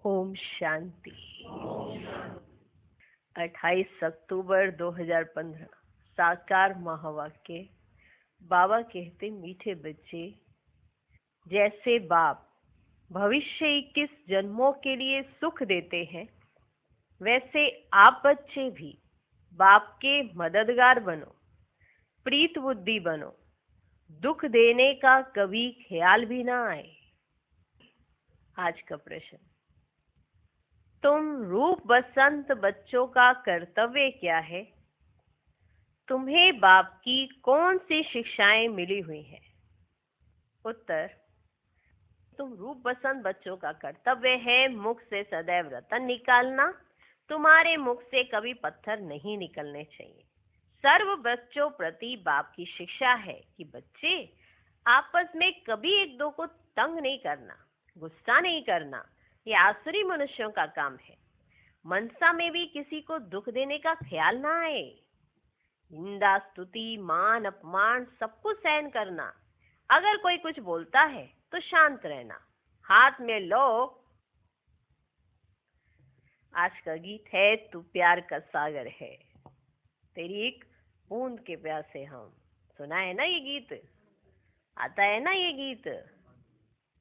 ओम शांति। 28 अक्टूबर 2015 साकार महावाक्य। बाबा कहते, मीठे बच्चे, जैसे बाप भविष्य 21 जन्मों के लिए सुख देते हैं, वैसे आप बच्चे भी बाप के मददगार बनो, प्रीत बुद्धि बनो, दुख देने का कभी ख्याल भी ना आए। आज का प्रश्न, तुम रूप बसंत बच्चों का कर्तव्य क्या है? तुम्हें बाप की कौन सी शिक्षाएं मिली हुई हैं? उत्तर, तुम रूप बसंत बच्चों का कर्तव्य है मुख से सदैव रतन निकालना। तुम्हारे मुख से कभी पत्थर नहीं निकलने चाहिए। सर्व बच्चों प्रति बाप की शिक्षा है कि बच्चे आपस में कभी एक दो को तंग नहीं करना, गुस्सा नहीं करना। ये आसुरी मनुष्यों का काम है। मनसा में भी किसी को दुख देने का ख्याल ना आए। निंदा, स्तुति, मान, अपमान सबको सहन करना। अगर कोई कुछ बोलता है तो शांत रहना। हाथ में लो। आज का गीत है, तू प्यार का सागर है, तेरी एक बूंद के प्यासे हम। सुना है ना ये गीत? आता है ना ये गीत?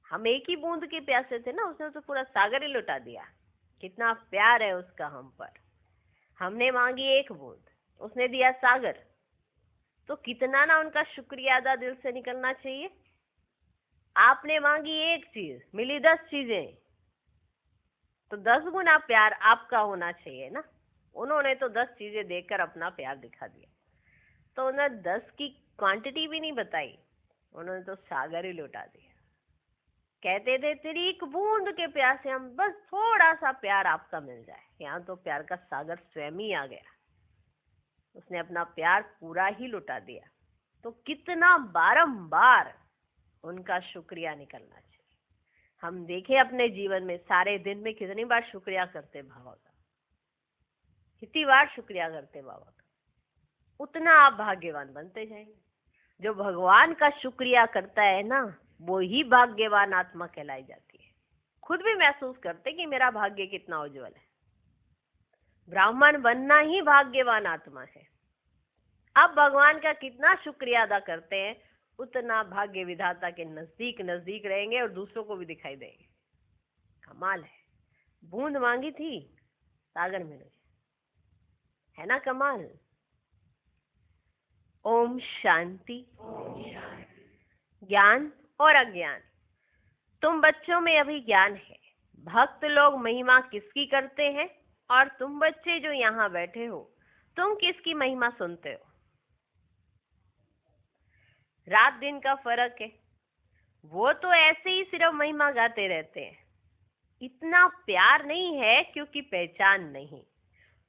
हम एक ही बूंद के प्यासे थे ना, उसने तो पूरा सागर ही लुटा दिया। कितना प्यार है उसका हम पर। हमने मांगी एक बूंद, उसने दिया सागर। तो कितना ना उनका शुक्रिया अदा दिल से निकलना चाहिए। आपने मांगी एक चीज, मिली 10 चीजें, तो 10 गुना प्यार आपका होना चाहिए ना। उन्होंने तो 10 चीजें देकर अपना प्यार दिखा दिया। तो उन्होंने 10 की क्वांटिटी भी नहीं बताई, उन्होंने तो सागर ही लुटा दिया। कहते थे, तेरी एक बूंद के प्यासे हम, बस थोड़ा सा प्यार आपका मिल जाए। यहाँ तो प्यार का सागर स्वयं ही आ गया। उसने अपना प्यार पूरा ही लुटा दिया। तो कितना बारंबार उनका शुक्रिया निकलना चाहिए। हम देखें अपने जीवन में, सारे दिन में कितनी बार शुक्रिया करते बाबा का, कितनी बार शुक्रिया करते बाबा का। उतना आप भाग्यवान बनते जाएंगे। जो भगवान का शुक्रिया करता है ना, वो ही भाग्यवान आत्मा कहलाई जाती है। खुद भी महसूस करते कि मेरा भाग्य कितना उज्जवल है। ब्राह्मण बनना ही भाग्यवान आत्मा है। अब भगवान का कितना शुक्रिया अदा करते हैं, उतना भाग्य विधाता के नजदीक नजदीक रहेंगे और दूसरों को भी दिखाई देंगे। कमाल है। बूंद मांगी थी, सागर मिल गया, है ना कमाल। ओम शांति। ज्ञान और अज्ञान। तुम बच्चों में अभी ज्ञान है। भक्त लोग महिमा किसकी करते हैं, और तुम बच्चे जो यहाँ बैठे हो, तुम किसकी महिमा सुनते हो? रात दिन का फर्क है। वो तो ऐसे ही सिर्फ महिमा गाते रहते हैं। इतना प्यार नहीं है क्योंकि पहचान नहीं।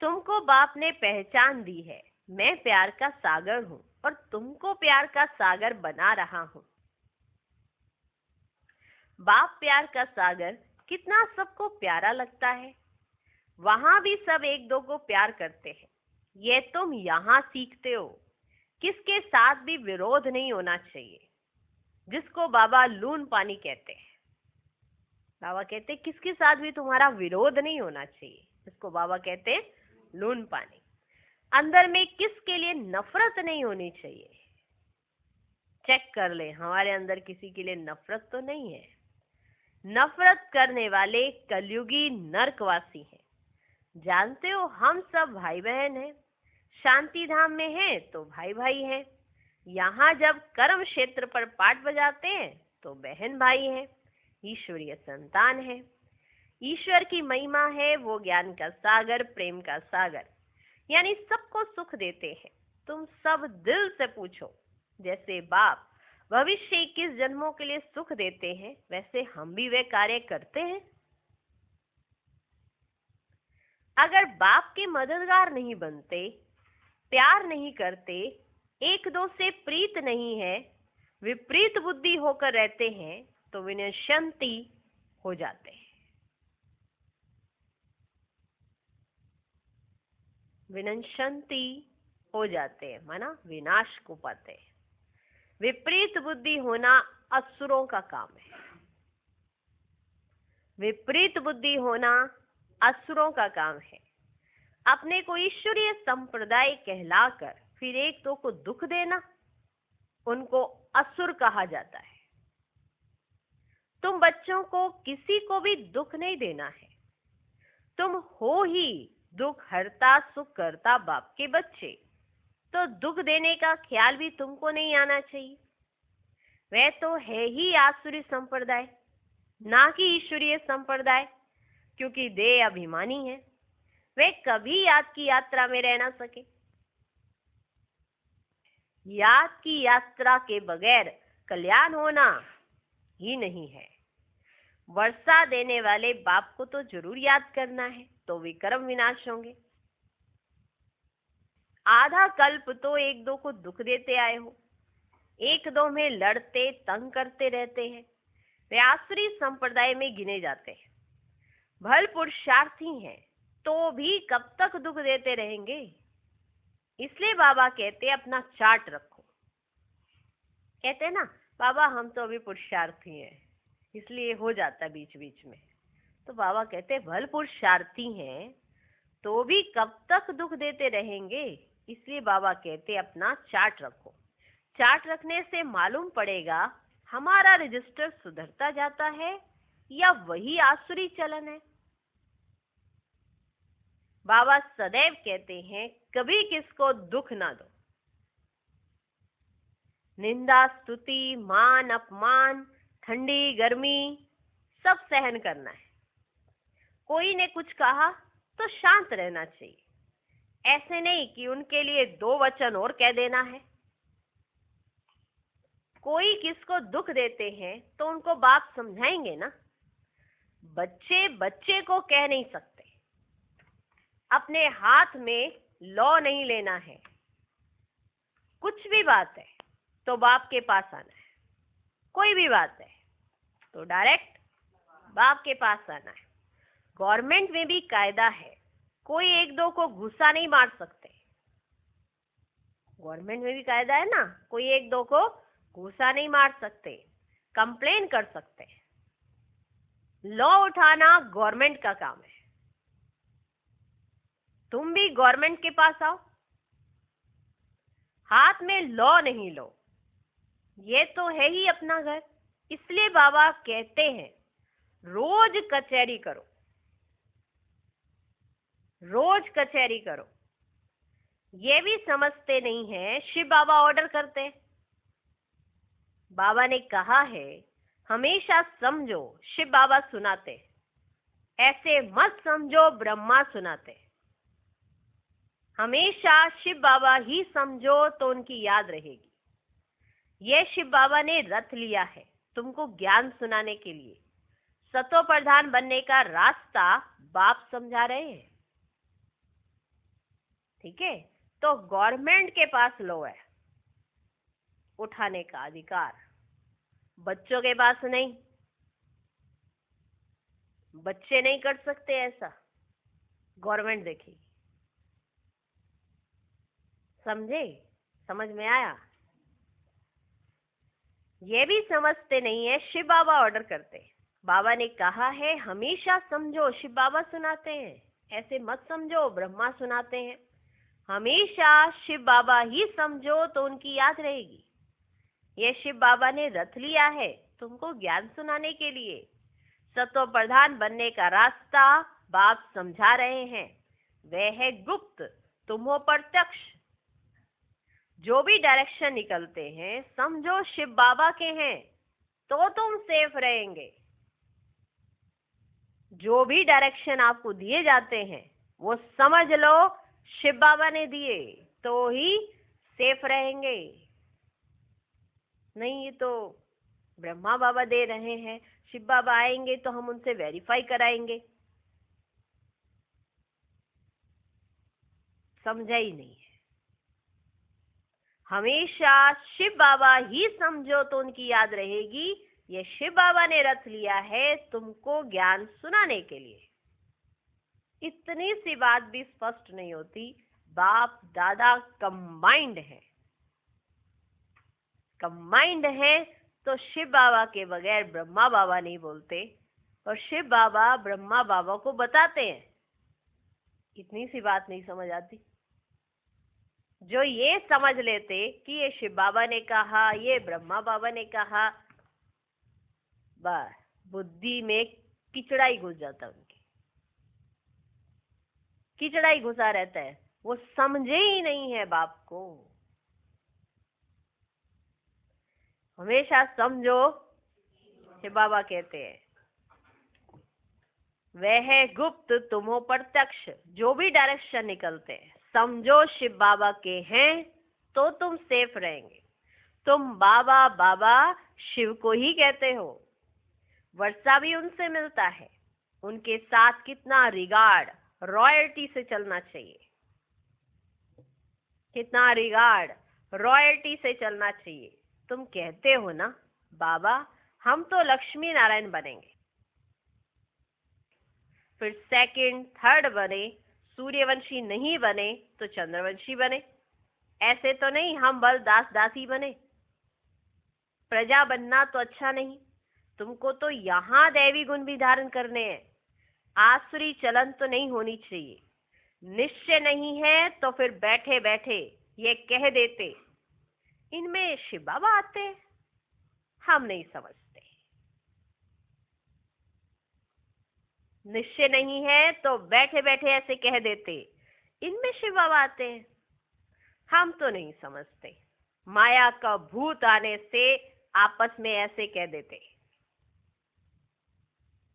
तुमको बाप ने पहचान दी है। मैं प्यार का सागर हूँ और तुमको प्यार का सागर बना रहा हूँ। बाप प्यार का सागर कितना सबको प्यारा लगता है। वहां भी सब एक दो को प्यार करते हैं। ये तुम यहाँ सीखते हो। किसके साथ भी विरोध नहीं होना चाहिए, जिसको बाबा लून पानी कहते हैं। बाबा कहते हैं किसके साथ भी तुम्हारा विरोध नहीं होना चाहिए, जिसको बाबा कहते हैं लून पानी। अंदर में किसके लिए नफरत नहीं होनी चाहिए। चेक कर ले, हमारे अंदर किसी के लिए नफरत तो नहीं है। नफरत करने वाले कलयुगी नरकवासी हैं। जानते हो, हम सब भाई बहन हैं। शांति धाम में हैं तो भाई भाई हैं। यहाँ जब कर्म क्षेत्र पर पाठ बजाते हैं तो बहन भाई हैं, ईश्वरीय संतान है। ईश्वर की महिमा है वो ज्ञान का सागर, प्रेम का सागर, यानी सबको सुख देते हैं। तुम सब दिल से पूछो, जैसे बाप भविष्य 21 जन्मों के लिए सुख देते हैं, वैसे हम भी वे कार्य करते हैं? अगर बाप के मददगार नहीं बनते, प्यार नहीं करते, एक दो से प्रीत नहीं है, विपरीत बुद्धि होकर रहते हैं, तो विनश्यंती हो जाते हैं। विनश्यंती हो जाते हैं, माना विनाश को पाते हैं। विपरीत बुद्धि होना असुरों का काम है। विपरीत बुद्धि होना असुरों का काम है। अपने को ईश्वरीय संप्रदाय कहलाकर फिर एक दो को दुख देना, उनको असुर कहा जाता है। तुम बच्चों को किसी को भी दुख नहीं देना है। तुम हो ही दुख हरता सुख करता बाप के बच्चे, तो दुख देने का ख्याल भी तुमको नहीं आना चाहिए। वह तो है ही आसुरी संप्रदाय, ना कि ईश्वरीय संप्रदाय, क्योंकि देह अभिमानी है। वे कभी याद की यात्रा में रह ना सके। याद की यात्रा के बगैर कल्याण होना ही नहीं है। वर्षा देने वाले बाप को तो जरूर याद करना है, तो विक्रम विनाश होंगे। आधा कल्प तो एक दो को दुख देते आए हो, एक दो में लड़ते तंग करते रहते हैं। वे आसुरी संप्रदाय में गिने जाते हैं। भल पुरुषार्थी हैं तो भी कब तक दुख देते रहेंगे। इसलिए बाबा कहते अपना चार्ट रखो। कहते हैं ना बाबा हम तो अभी पुरुषार्थी हैं, इसलिए हो जाता बीच बीच में। तो बाबा कहते भल पुरुषार्थी हैं तो भी कब तक दुख देते रहेंगे। इसलिए बाबा कहते अपना चार्ट रखो। चार्ट रखने से मालूम पड़ेगा हमारा रजिस्टर सुधरता जाता है या वही आसुरी चलन है। बाबा सदैव कहते हैं कभी किसको दुख ना दो। निंदा स्तुति मान अपमान ठंडी गर्मी सब सहन करना है। कोई ने कुछ कहा तो शांत रहना चाहिए। ऐसे नहीं कि उनके लिए दो वचन और कह देना है। कोई किसको दुख देते हैं तो उनको बाप समझाएंगे ना। बच्चे बच्चे को कह नहीं सकते। अपने हाथ में लॉ नहीं लेना है। कुछ भी बात है तो बाप के पास आना है। कोई भी बात है तो डायरेक्ट बाप के पास आना है। गवर्नमेंट में भी कायदा है, कोई एक दो को गुस्सा नहीं मार सकते। गवर्नमेंट में भी कायदा है ना, कोई एक दो को गुस्सा नहीं मार सकते, कंप्लेन कर सकते। लॉ उठाना गवर्नमेंट का काम है। तुम भी गवर्नमेंट के पास आओ, हाथ में लॉ नहीं लो। ये तो है ही अपना घर। इसलिए बाबा कहते हैं रोज कचहरी करो, रोज कचहरी करो। ये भी समझते नहीं है शिव बाबा ऑर्डर करते हैं। बाबा ने कहा है हमेशा समझो शिव बाबा सुनाते, ऐसे मत समझो ब्रह्मा सुनाते। हमेशा शिव बाबा ही समझो तो उनकी याद रहेगी। ये शिव बाबा ने रथ लिया है तुमको ज्ञान सुनाने के लिए। सतो प्रधान बनने का रास्ता बाप समझा रहे हैं। ठीक है, तो गवर्नमेंट के पास लो है उठाने का अधिकार, बच्चों के पास नहीं। बच्चे नहीं कर सकते ऐसा, गवर्नमेंट देखेगी। समझे? समझ में आया? ये भी समझते नहीं है शिव बाबा ऑर्डर करते। बाबा ने कहा है हमेशा समझो शिव बाबा सुनाते हैं, ऐसे मत समझो ब्रह्मा सुनाते हैं। हमेशा शिव बाबा ही समझो तो उनकी याद रहेगी। ये शिव बाबा ने रथ लिया है तुमको ज्ञान सुनाने के लिए। सतो प्रधान बनने का रास्ता बाप समझा रहे हैं। वह है गुप्त, तुम हो प्रत्यक्ष। जो भी डायरेक्शन निकलते हैं समझो शिव बाबा के हैं तो तुम सेफ रहेंगे। जो भी डायरेक्शन आपको दिए जाते हैं वो समझ लो शिव बाबा ने दिए तो ही सेफ रहेंगे। नहीं ये तो ब्रह्मा बाबा दे रहे हैं, शिव बाबा आएंगे तो हम उनसे वेरीफाई कराएंगे। समझा ही नहीं है। हमेशा शिव बाबा ही समझो तो उनकी याद रहेगी। ये शिव बाबा ने रथ लिया है तुमको ज्ञान सुनाने के लिए। इतनी सी बात भी स्पष्ट नहीं होती। बाप दादा कंबाइंड है, कंबाइंड है तो शिव बाबा के बगैर ब्रह्मा बाबा नहीं बोलते। और शिव बाबा ब्रह्मा बाबा को बताते हैं। इतनी सी बात नहीं समझ आती। जो ये समझ लेते कि ये शिव बाबा ने कहा, ये ब्रह्मा बाबा ने कहा, बस बुद्धि में कीचड़ा ही घुस जाता, उनकी कीचड़ा ही घुसा रहता है। वो समझे ही नहीं है बाप को। हमेशा समझो, शिव बाबा कहते हैं, वह है गुप्त तुम्हो प्रत्यक्ष। जो भी डायरेक्शन निकलते हैं समझो शिव बाबा के हैं तो तुम सेफ रहेंगे। तुम बाबा बाबा शिव को ही कहते हो, वर्षा भी उनसे मिलता है। उनके साथ कितना रिगार्ड, रॉयल्टी से चलना चाहिए, कितना रिगार्ड, रॉयल्टी से चलना चाहिए। तुम कहते हो ना बाबा हम तो लक्ष्मी नारायण बनेंगे, फिर सेकंड थर्ड बने, सूर्यवंशी नहीं बने तो चंद्रवंशी बने। ऐसे तो नहीं हम बल दास दासी बने। प्रजा बनना तो अच्छा नहीं, तुमको तो यहाँ दैवी गुण भी धारण करने हैं। आसुरी चलन तो नहीं होनी चाहिए। निश्चय नहीं है तो फिर बैठे बैठे ये कह देते। इनमें शिव बाबा आते हैं, हम नहीं समझते। निश्चय नहीं है तो बैठे बैठे ऐसे कह देते, इनमें शिव बाबा आते हैं, हम तो नहीं समझते। माया का भूत आने से आपस में ऐसे कह देते,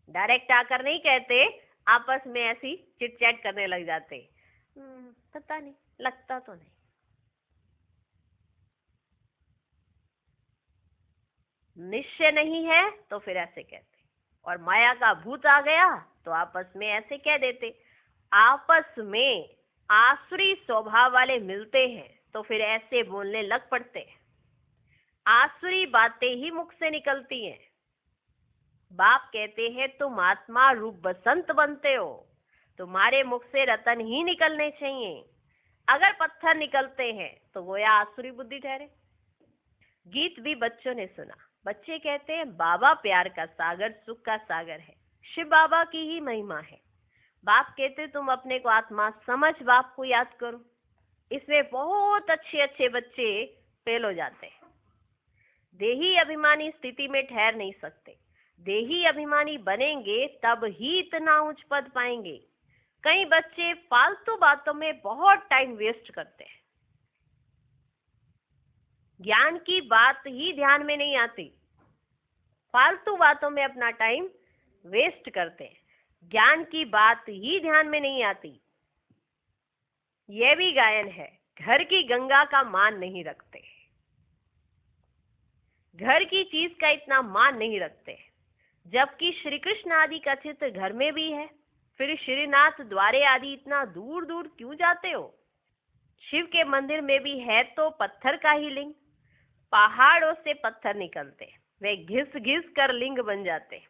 डायरेक्ट आकर नहीं कहते, आपस में ऐसी चिट चैट करने लग जाते। पता नहीं, लगता तो नहीं। निश्चय नहीं है तो फिर ऐसे कहते, और माया का भूत आ गया तो आपस में ऐसे कह देते। आपस में आसुरी स्वभाव वाले मिलते हैं तो फिर ऐसे बोलने लग पड़ते हैं। आसुरी बातें ही मुख से निकलती हैं। बाप कहते हैं तुम आत्मा रूप बसंत बनते हो, तुम्हारे मुख से रतन ही निकलने चाहिए। अगर पत्थर निकलते हैं तो वो या आसुरी बुद्धि ठहरे। गीत भी बच्चों ने सुना। बच्चे कहते हैं बाबा प्यार का सागर, सुख का सागर है, शिव बाबा की ही महिमा है। बाप कहते तुम अपने को आत्मा समझ बाप को याद करो। इसमें बहुत अच्छे अच्छे बच्चे फेल हो जाते हैं। देही अभिमानी स्थिति में ठहर नहीं सकते। देही अभिमानी बनेंगे तब ही इतना उच्च पद पाएंगे। कई बच्चे फालतू बातों में बहुत टाइम वेस्ट करते हैं, ज्ञान की बात ही ध्यान में नहीं आती, फालतू बातों में अपना टाइम वेस्ट करते हैं, ज्ञान की बात ही ध्यान में नहीं आती। यह भी गायन है, घर की गंगा का मान नहीं रखते, घर की चीज का इतना मान नहीं रखते। जबकि श्री कृष्ण आदि का चित्र घर में भी है, फिर श्रीनाथ द्वारे आदि इतना दूर दूर क्यों जाते हो? शिव के मंदिर में भी है तो पत्थर का ही लिंग। पहाड़ों से पत्थर निकलते, वे घिस घिस कर लिंग बन जाते।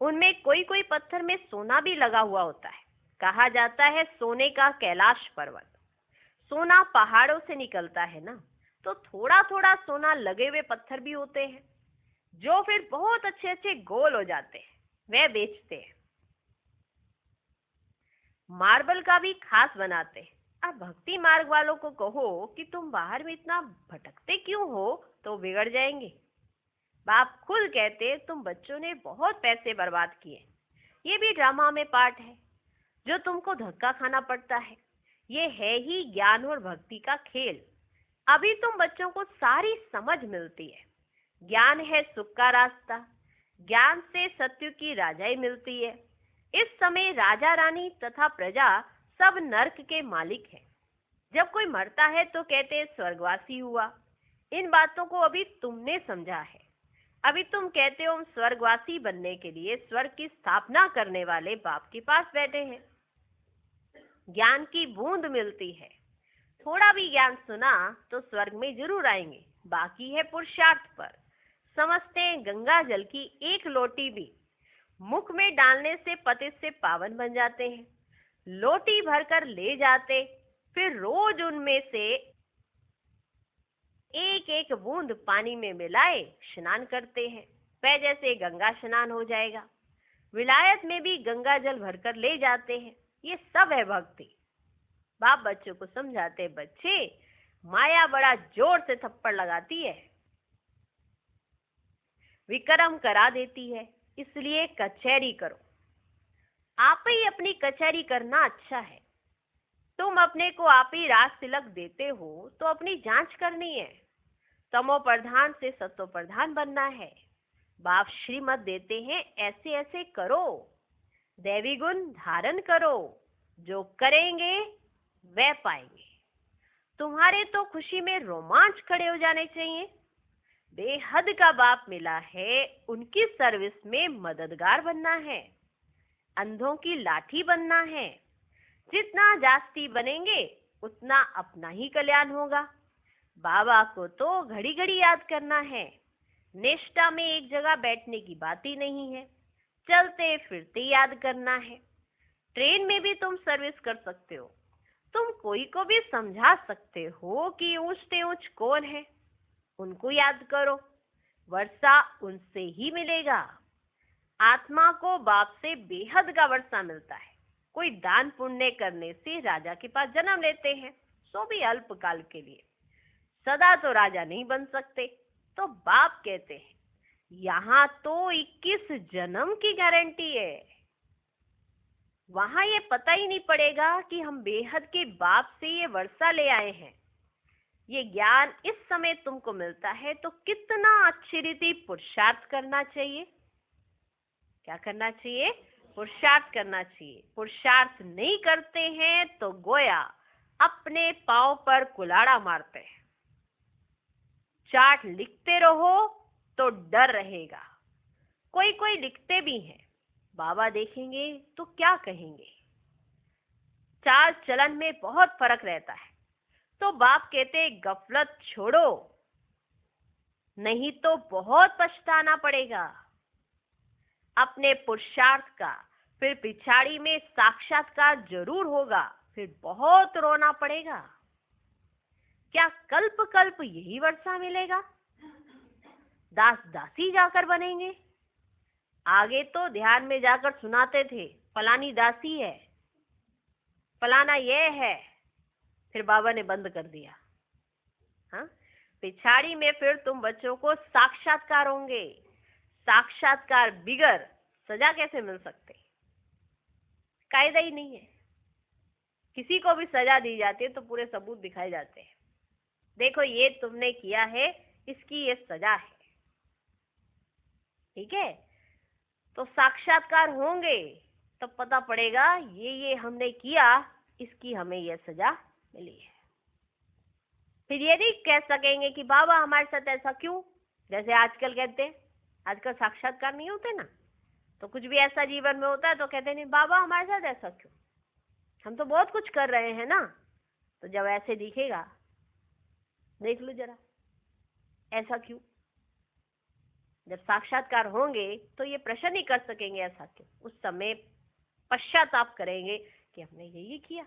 उनमें कोई कोई पत्थर में सोना भी लगा हुआ होता है। कहा जाता है सोने का कैलाश पर्वत। सोना पहाड़ों से निकलता है ना, तो थोड़ा थोड़ा सोना लगे हुए पत्थर भी होते हैं, जो फिर बहुत अच्छे अच्छे गोल हो जाते हैं, वे बेचते हैं। मार्बल का भी खास बनाते हैं। अब भक्ति मार्ग वालों को कहो कि तुम बाहर में इतना भटकते क्यों हो, तो बिगड़ जाएंगे। बाप खुद कहते तुम बच्चों ने बहुत पैसे बर्बाद किए। ये भी ड्रामा में पार्ट है जो तुमको धक्का खाना पड़ता है। ये है ही ज्ञान और भक्ति का खेल। अभी तुम बच्चों को सारी समझ मिलती है। ज्ञान है सुख का रास्ता, ज्ञान से सत्य की राजाई मिलती है। इस समय राजा रानी तथा प्रजा सब नरक के मालिक हैं। जब कोई मरता है तो कहते हैं स्वर्गवासी हुआ। इन बातों को अभी तुमने समझा है। अभी तुम कहते हो हम स्वर्गवासी बनने के लिए स्वर्ग की स्थापना करने वाले बाप के पास बैठे हैं। ज्ञान की बूंद मिलती है। थोड़ा भी ज्ञान सुना तो स्वर्ग में जरूर आएंगे, बाकी है पुरुषार्थ पर। समझते हैं गंगा जल की एक लोटी भी मुख में डालने से पतित से पावन बन जाते हैं। लोटी भरकर ले जाते, फिर रोज उनमें से एक एक बूंद पानी में मिलाए स्नान करते हैं। वह जैसे गंगा स्नान हो जाएगा। विलायत में भी गंगा जल भरकर ले जाते हैं। ये सब है भक्ति। बाप बच्चों को समझाते, बच्चे माया बड़ा जोर से थप्पड़ लगाती है, विक्रम करा देती है, इसलिए कचहरी करो। आप ही अपनी कचहरी करना अच्छा है। तुम अपने को आप ही राज तिलक देते हो तो अपनी जांच करनी है। तमो प्रधान से सतो प्रधान बनना है। बाप श्रीमत देते हैं, ऐसे ऐसे करो, दैवी गुण धारण करो, जो करेंगे वह पाएंगे। तुम्हारे तो खुशी में रोमांच खड़े हो जाने चाहिए। बेहद का बाप मिला है, उनकी सर्विस में मददगार बनना है, अंधों की लाठी बनना है। जितना जास्ती बनेंगे उतना अपना ही कल्याण होगा। बाबा को तो घड़ी घड़ी याद करना है। निष्ठा में एक जगह बैठने की बात ही नहीं है, चलते फिरते याद करना है। ट्रेन में भी तुम सर्विस कर सकते हो। तुम कोई को भी समझा सकते हो कि ऊंच से ऊंच कौन है, उनको याद करो, वर्षा उनसे ही मिलेगा। आत्मा को बाप से बेहद का वर्षा मिलता है। कोई दान पुण्य करने से राजा के पास जन्म लेते हैं, सो भी अल्पकाल के लिए। सदा तो राजा नहीं बन सकते। तो बाप कहते हैं, यहाँ तो 21 जन्म की गारंटी है। वहां ये पता ही नहीं पड़ेगा कि हम बेहद के बाप से ये वर्षा ले आए हैं। ये ज्ञान इस समय तुमको मिलता है तो कितना अच्छी रीति पुरुषार्थ करना चाहिए। क्या करना चाहिए? पुरुषार्थ करना चाहिए। पुरुषार्थ नहीं करते हैं तो गोया अपने पांव पर कुल्हाड़ा मारते हैं। चार्ट लिखते रहो तो डर रहेगा। कोई कोई लिखते भी हैं, बाबा देखेंगे तो क्या कहेंगे। चाल चलन में बहुत फर्क रहता है। तो बाप कहते गफलत छोड़ो, नहीं तो बहुत पछताना पड़ेगा। अपने पुरुषार्थ का फिर पिछाड़ी में साक्षात्कार जरूर होगा, फिर बहुत रोना पड़ेगा। क्या कल्प कल्प यही वर्षा मिलेगा? दास दासी जाकर बनेंगे। आगे तो ध्यान में जाकर सुनाते थे, फलानी दासी है, फलाना ये है, फिर बाबा ने बंद कर दिया। हाँ, पिछाड़ी में फिर तुम बच्चों को साक्षात्कार होंगे। साक्षात्कार बिगर सजा कैसे मिल सकते? कायदा ही नहीं है। किसी को भी सजा दी जाती है तो पूरे सबूत दिखाए जाते हैं। देखो ये तुमने किया है, इसकी ये सजा है। ठीक है, तो साक्षात्कार होंगे तब तो पता पड़ेगा ये हमने किया, इसकी हमें ये सजा मिली है। फिर ये नहीं कह सकेंगे कि बाबा हमारे साथ ऐसा क्यों, जैसे आजकल कहते हैं। आजकल साक्षात्कार नहीं होते ना, तो कुछ भी ऐसा जीवन में होता है तो कहते नहीं बाबा हमारे साथ ऐसा क्यों, हम तो बहुत कुछ कर रहे हैं ना। तो जब ऐसे दिखेगा, देख लो जरा ऐसा क्यों। जब साक्षात्कार होंगे तो ये प्रश्न नहीं कर सकेंगे ऐसा क्यों। उस समय पश्चाताप करेंगे कि हमने यही किया।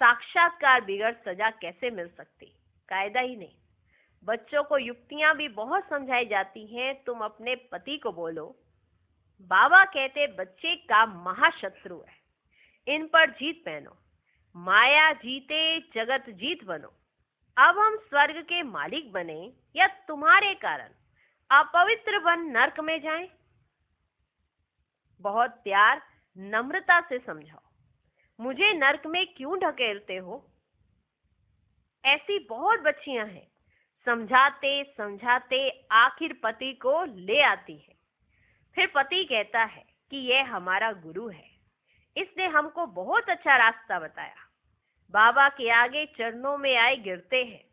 साक्षात्कार बिगड़ सजा कैसे मिल सकती? कायदा ही नहीं। बच्चों को युक्तियां भी बहुत समझाई जाती हैं। तुम अपने पति को बोलो, बाबा कहते बच्चे का महाशत्रु है, इन पर जीत पहनो, माया जीते जगत जीत बनो। अब हम स्वर्ग के मालिक बने या तुम्हारे कारण अपवित्र बन नरक में जाएं? बहुत प्यार नम्रता से समझाओ, मुझे नरक में क्यों ढकेलते हो? ऐसी बहुत बच्चियां हैं, समझाते समझाते आखिर पति को ले आती है। फिर पति कहता है कि यह हमारा गुरु है, इसने हमको बहुत अच्छा रास्ता बताया। बाबा के आगे चरणों में आए गिरते हैं,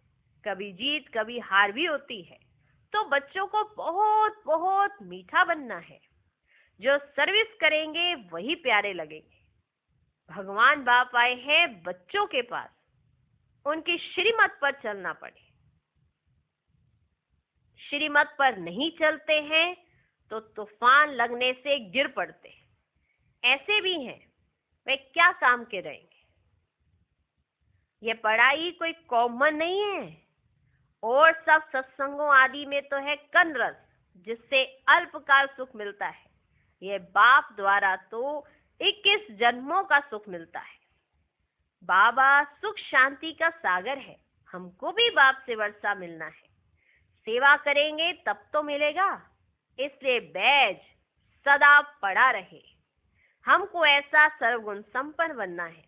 कभी जीत कभी हार भी होती है। तो बच्चों को बहुत बहुत मीठा बनना है। जो सर्विस करेंगे वही प्यारे लगेंगे। भगवान बाप आए हैं बच्चों के पास, उनकी श्रीमत पर चलना पड़े। श्रीमत पर नहीं चलते हैं तो तूफान लगने से गिर पड़ते हैं। ऐसे भी हैं, वे क्या काम के रहेंगे। ये पढ़ाई कोई कॉमन नहीं है, और सब सत्संगों आदि में तो है कन रस, जिससे अल्पकाल सुख मिलता है, यह बाप द्वारा तो 21 जन्मों का सुख मिलता है। बाबा सुख शांति का सागर है, हमको भी बाप से वर्षा मिलना है। सेवा करेंगे तब तो मिलेगा, इसलिए बैज सदा पड़ा रहे। हमको ऐसा सर्वगुण संपन्न बनना है।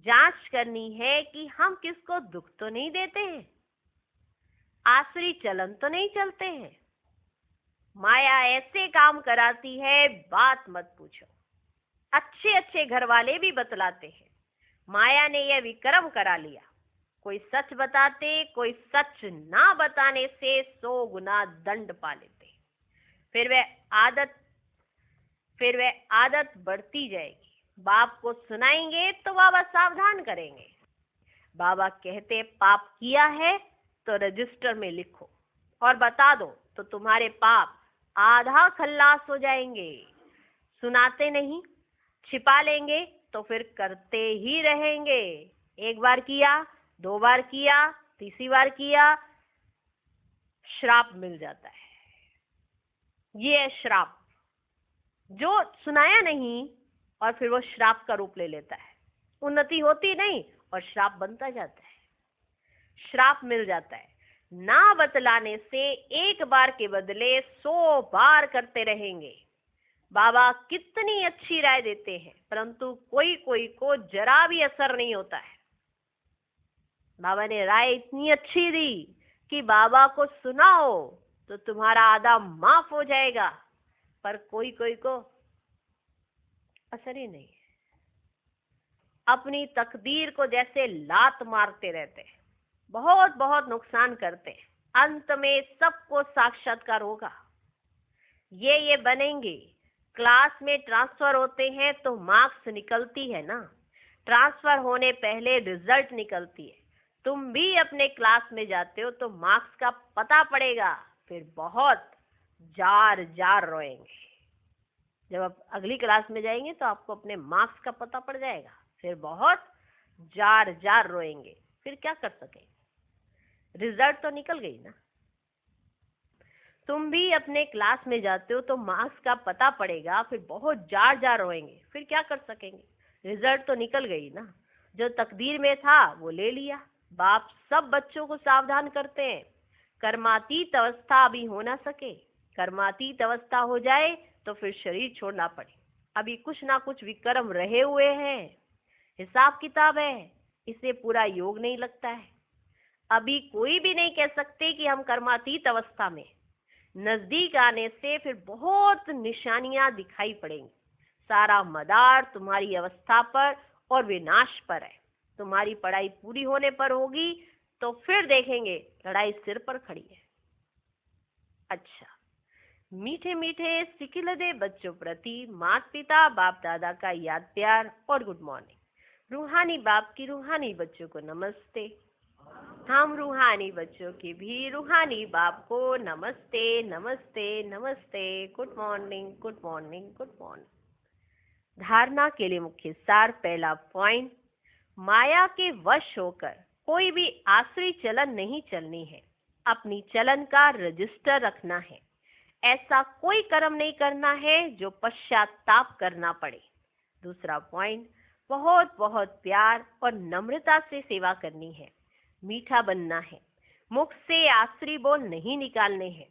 जांच करनी है कि हम किसको दुख तो नहीं देते हैं, आसुरी चलन तो नहीं चलते हैं। माया ऐसे काम कराती है, बात मत पूछो। अच्छे अच्छे घर वाले भी बतलाते हैं, माया ने यह विक्रम करा लिया। कोई सच बताते, कोई सच ना बताने से 100 गुना दंड पा लेते। फिर वह आदत बढ़ती जाएगी। बाप को सुनाएंगे तो बाबा सावधान करेंगे। बाबा कहते पाप किया है तो रजिस्टर में लिखो और बता दो, तो तुम्हारे पाप आधा खल्लास हो जाएंगे। सुनाते नहीं, छिपा लेंगे तो फिर करते ही रहेंगे। एक बार किया, 2 बार किया, तीसरी बार किया, श्राप मिल जाता है। ये है श्राप, जो सुनाया नहीं और फिर वो श्राप का रूप ले लेता है। उन्नति होती नहीं और श्राप बनता जाता है, श्राप मिल जाता है। ना बतलाने से एक बार के बदले 100 बार करते रहेंगे। बाबा कितनी अच्छी राय देते हैं, परंतु कोई कोई को जरा भी असर नहीं होता है। बाबा ने राय इतनी अच्छी दी कि बाबा को सुनाओ तो तुम्हारा आधा माफ हो जाएगा, पर कोई कोई को असर ही नहीं है। अपनी तकदीर को जैसे लात मारते रहते हैं, बहुत बहुत नुकसान करते हैं। अंत में सबको साक्षात्कार होगा। ये बनेंगे। क्लास में ट्रांसफर होते हैं तो मार्क्स निकलती है ना, ट्रांसफर होने पहले रिजल्ट निकलती है। तुम भी अपने क्लास में जाते हो तो मार्क्स का पता पड़ेगा, फिर बहुत जार जार रोएंगे। जब आप अगली क्लास में जाएंगे तो आपको अपने मार्क्स का पता पड़ जाएगा, फिर बहुत जार जार रोएंगे। फिर क्या कर सकेंगे, रिजल्ट तो निकल गई ना। तुम भी अपने क्लास में जाते हो तो मार्क्स का पता पड़ेगा, फिर बहुत जार जार रोएंगे। फिर क्या कर सकेंगे, रिजल्ट तो निकल गई ना। जो तकदीर में था वो ले लिया। बाप सब बच्चों को सावधान करते हैं, कर्मातीत अवस्था अभी हो ना सके। कर्मातीत अवस्था हो जाए तो फिर शरीर छोड़ना पड़े। अभी कुछ ना कुछ विक्रम रहे हुए हैं, हिसाब किताब है, इससे पूरा योग नहीं लगता है। अभी कोई भी नहीं कह सकते कि हम कर्मातीत अवस्था में। नजदीक आने से फिर बहुत निशानियां दिखाई पड़ेंगी। सारा मदार तुम्हारी अवस्था पर और विनाश पर है। तुम्हारी पढ़ाई पूरी होने पर होगी तो फिर देखेंगे लड़ाई सिर पर खड़ी है। अच्छा, मीठे मीठे सिकिलदे बच्चों प्रति माता पिता बाप दादा का याद प्यार और गुड मॉर्निंग। रूहानी बाप की रूहानी बच्चों को नमस्ते। हम रूहानी बच्चों की भी रूहानी बाप को नमस्ते नमस्ते नमस्ते। Good morning good morning good morning. धारणा के लिए मुख्य सार। पहला पॉइंट, माया के वश होकर कोई भी आसुरी चलन नहीं चलनी है। अपनी चलन का रजिस्टर रखना है। ऐसा कोई कर्म नहीं करना है जो पश्चाताप करना पड़े। दूसरा पॉइंट, बहुत बहुत प्यार और नम्रता से सेवा करनी है। मीठा बनना है, मुख से आसुरी बोल नहीं निकालने हैं।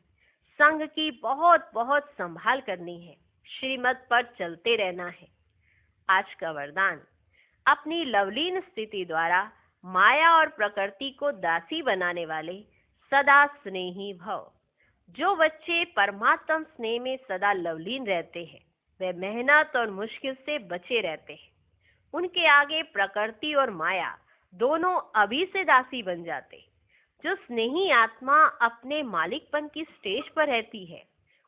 संघ की बहुत बहुत संभाल करनी है। श्रीमत पर चलते रहना है। आज का वरदान, अपनी लवलीन स्थिति द्वारा माया और प्रकृति को दासी बनाने वाले सदा स्नेही भव। जो बच्चे परमात्म स्नेह में सदा लवलीन रहते हैं वे मेहनत और मुश्किल से बचे रहते हैं। उनके आगे प्रकृति और माया दोनों अभी से दासी बन जाते। जो स्नेही आत्मा अपने मालिकपन की स्टेज पर रहती है,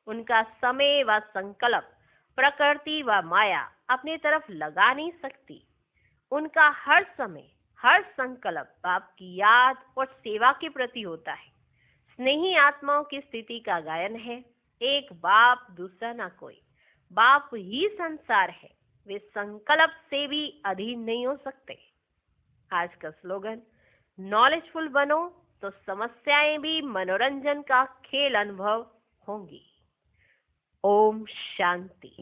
उनका समय व संकल्प प्रकृति व माया अपनी तरफ लगा नहीं सकती। उनका हर समय हर संकल्प बाप की याद और सेवा के प्रति होता है। स्नेही आत्माओं की स्थिति का गायन है, एक बाप दूसरा ना कोई। बाप ही संसार है, वे संकल्प से भी अधीन नहीं हो सकते। आज का स्लोगन, नॉलेजफुल बनो तो समस्याएं भी मनोरंजन का खेल अनुभव होंगी। ओम शांति।